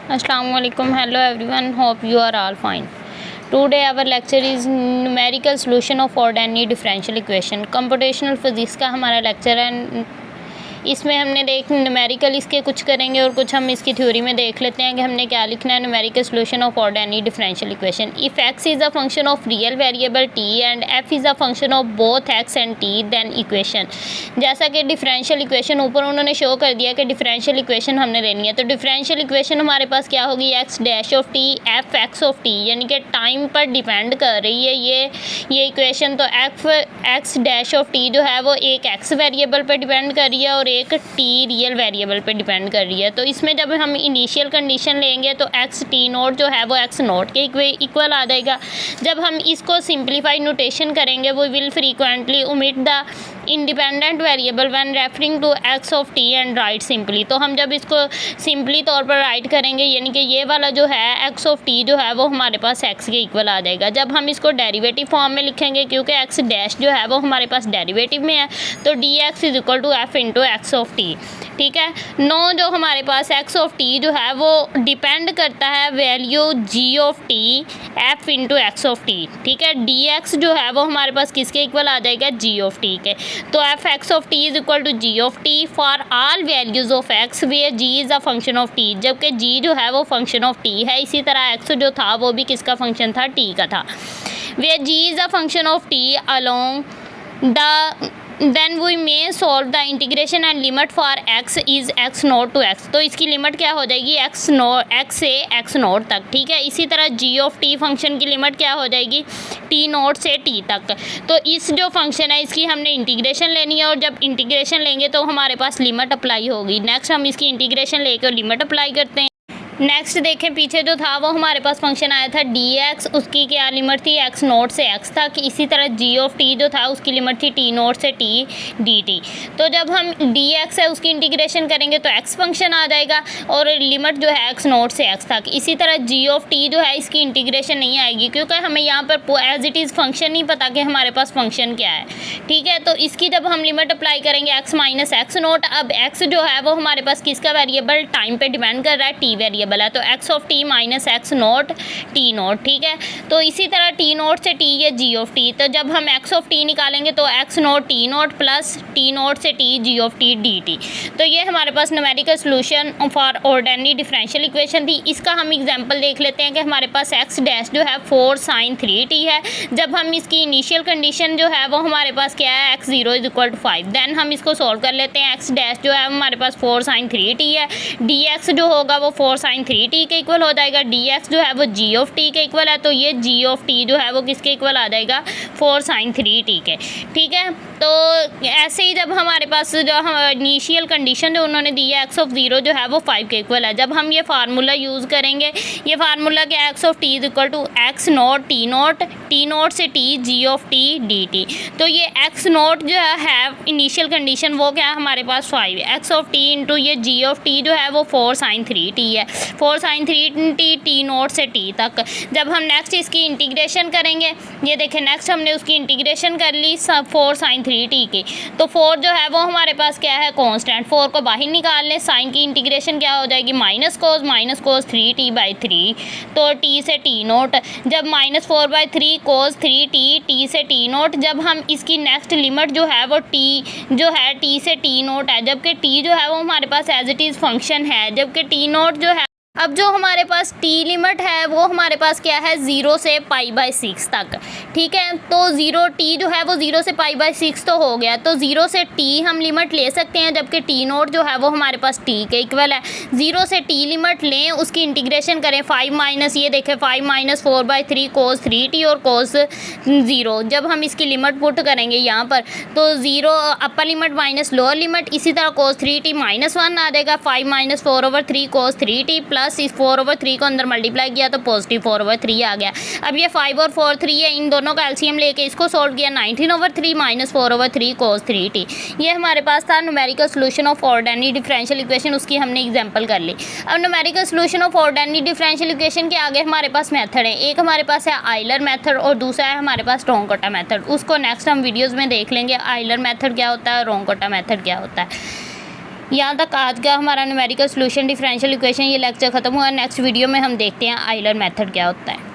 Assalamualaikum. Hello everyone. Hope you are all fine. Today our lecture is numerical solution of ordinary differential equation. Computational physics का हमारा lecture है। इसमें हमने numerical इसके कुछ करेंगे और कुछ हम इसकी थ्योरी में देख लेते हैं कि हमने क्या लिखना है। Numerical solution of ordinary differential equation. If X is a function of real variable T and F is a function of both X and T then equation. जैसा कि डिफरेंशियल इक्वेशन ऊपर उन्होंने शो कर दिया कि डिफरेंशियल इक्वेशन हमने लेनी है, तो डिफरेंशियल इक्वेशन हमारे पास क्या होगी, x dash of t F x of T, यानी कि टाइम पर डिपेंड कर रही है ये इक्वेशन। तो एक्स डैश ऑफ टी जो है वो एक एक्स वेरिएबल पर डिपेंड कर रही है और एक टी रियल वेरिएबल पे डिपेंड कर रही है। तो इसमें जब हम इनिशियल कंडीशन लेंगे तो एक्स टी नोट जो है वो एक्स नोट के इक्वल आ जाएगा। जब हम इसको सिंप्लीफाइड नोटेशन करेंगे वो will frequently omit the independent variable when referring to x of t and write simply. तो हम जब इसको सिंपली तौर पर राइट करेंगे यानी कि ये वाला जो है एक्स ऑफ टी जो है वो हमारे पास एक्स के इक्वल आ जाएगा। जब हम इसको डेरिवेटिव फॉर्म में लिखेंगे क्योंकि एक्स डैश जो है वो हमारे पास डेरिवेटिव में है, तो d x is equal to f into x of t. ठीक है, नो जो हमारे पास एक्स ऑफ टी जो है वो डिपेंड करता है value g of t f into x of t. ठीक है, डी एक्स जो है वो हमारे पास किसके इक्वल आ जाएगा, जी ऑफ टी के। तो f x of T is equal to g of t for all values of x where g is a function of t, जबकि जी जो है वो फंक्शन ऑफ टी है। इसी तरह एक्स जो था वो भी किसका फंक्शन था, टी का था। Where g is a function of t along the then we may solve the integration and limit for x is x naught to x। तो इसकी लिमिट क्या हो जाएगी, x से x नोट तक। ठीक है, इसी तरह g ऑफ t फंक्शन की लिमिट क्या हो जाएगी, t नोट से t तक। तो इस जो फंक्शन है इसकी हमने इंटीग्रेशन लेनी है और जब इंटीग्रेशन लेंगे तो हमारे पास लिमिट अप्लाई होगी। नेक्स्ट हम इसकी इंटीग्रेशन लेकर लिमिट अप्लाई करते हैं। नेक्स्ट देखें, पीछे जो था वो हमारे पास फंक्शन आया था डी एक्स, उसकी क्या लिमिट थी, एक्स नोट से एक्स तक। इसी तरह जी ऑफ टी जो था उसकी लिमिट थी टी नोट से टी डी टी। तो जब हम डी एक्स है उसकी इंटीग्रेशन करेंगे तो एक्स फंक्शन आ जाएगा और लिमिट जो है एक्स नोट से एक्स तक। इसी तरह जी ऑफ टी जो है इसकी इंटीग्रेशन नहीं आएगी क्योंकि हमें यहाँ पर एज इट इज़ फंक्शन नहीं पता कि हमारे पास फंक्शन क्या है। ठीक है, तो इसकी जब हम लिमिट अप्लाई करेंगे एक्स माइनस एक्स नोट, अब एक्स जो है वो हमारे पास किसका वेरिएबल, टाइम पे डिपेंड कर रहा है, टी वेरिएबल है। तो x of T minus x naught T note. ठीक है, तो इसी तरह टी नोट से टी ये जी ऑफ टी। तो जब हम एक्स ऑफ टी निकालेंगे तो X naught T naught plus T naught से T G of T D T. तो ये हमारे पास numerical solution for ordinary differential equation थी। इसका हम एग्जांपल देख लेते हैं कि हमारे पास एक्स डैश जो है 4 sin 3t है। जब हम इसकी इनिशियल कंडीशन जो है वो हमारे पास क्या है, x zero is equal to 5। Then हम इसको सॉल्व कर लेते हैं। एक्स डैश जो है हमारे पास 4 sin 3t है, डी एक्स जो होगा वो 4 sin 3t के इक्वल हो जाएगा, डी एक्स जो है वो जी ऑफ टी के इक्वल है। तो ये जी ऑफ टी जो है वो किसके इक्वल आ जाएगा, 4 sin 3t के। ठीक है, तो ऐसे ही जब हमारे पास जो इनिशियल कंडीशन जो उन्होंने दी है एक्स ऑफ ज़ीरो जो है वो 5 के इक्वल है। जब हम ये फार्मूला यूज़ करेंगे, ये फार्मूला क्या है, X of T is equal to X naught T naught से T G of T D T. तो ये एक्स नोट जो है इनिशियल कंडीशन वो क्या है हमारे पास 5, एक्स ऑफ टी इंटू ये जी ऑफ टी जो है वो 4 sin 3t है, 4 sin 3t टी नोट से टी तक। जब हम नेक्स्ट इसकी इंटीग्रेशन करेंगे, ये देखें नेक्स्ट हमने उसकी इंटीग्रेशन कर ली 4 sin 3t की। तो 4 जो है वो हमारे पास क्या है, कांस्टेंट। 4 को बाहर निकाल लें, साइन की इंटीग्रेशन क्या हो जाएगी, माइनस कोस 3t/3। तो टी से टी नोट, जब -4/3 कोस 3t टी से टी नोट। जब हम इसकी नेक्स्ट लिमिट जो है वो टी जो है टी से टी नोट है, जबकि टी जो है वो हमारे पास एज इट इज़ फंक्शन है, जबकि टी नोट जो है अब जो हमारे पास टी लिमिट है वो हमारे पास क्या है, 0 से π/6 तक। ठीक है, तो 0 टी जो है वो 0 से π/6 तो हो गया, तो 0 से टी हम लिमिट ले सकते हैं, जबकि टी नोट जो है वो हमारे पास टी के इक्वल है। 0 से टी लिमिट लें, उसकी इंटीग्रेशन करें, 5 माइनस ये देखें 5 - 4/3 कोस 3t और कोस 0। जब हम इसकी लिमिट पुट करेंगे यहाँ पर तो 0 upper limit minus lower limit, इसी तरह कोस 3t -1 आ जाएगा, 5 - 4/3 कोस 3t प्लस इस 4/3 को अंदर मल्टीप्लाई किया तो पॉजिटिव 4/3 आ गया। अब ये 5 और 4 3 है, इन दोनों का एलसीएम लेके इसको सॉल्व किया, 19/3 - 4/3 कोस 3t। ये हमारे पास था numerical solution of ordinary differential equation, उसकी हमने एग्जांपल कर ली। अब numerical solution of ordinary differential equation के आगे हमारे पास मेथड है। एक हमारे पास है आइलर मेथड और दूसरा है हमारे पास रोंग-कोटा मेथड। उसको नेक्स्ट हम वीडियोज़ में देख लेंगे, आइलर मेथड क्या होता है, रोंग-कोटा मेथड क्या होता है। यहाँ तक आज का हमारा न्यूमेरिकल सॉल्यूशन डिफरेंशियल इक्वेशन ये लेक्चर ख़त्म हुआ। नेक्स्ट वीडियो में हम देखते हैं आइलर मेथड क्या होता है।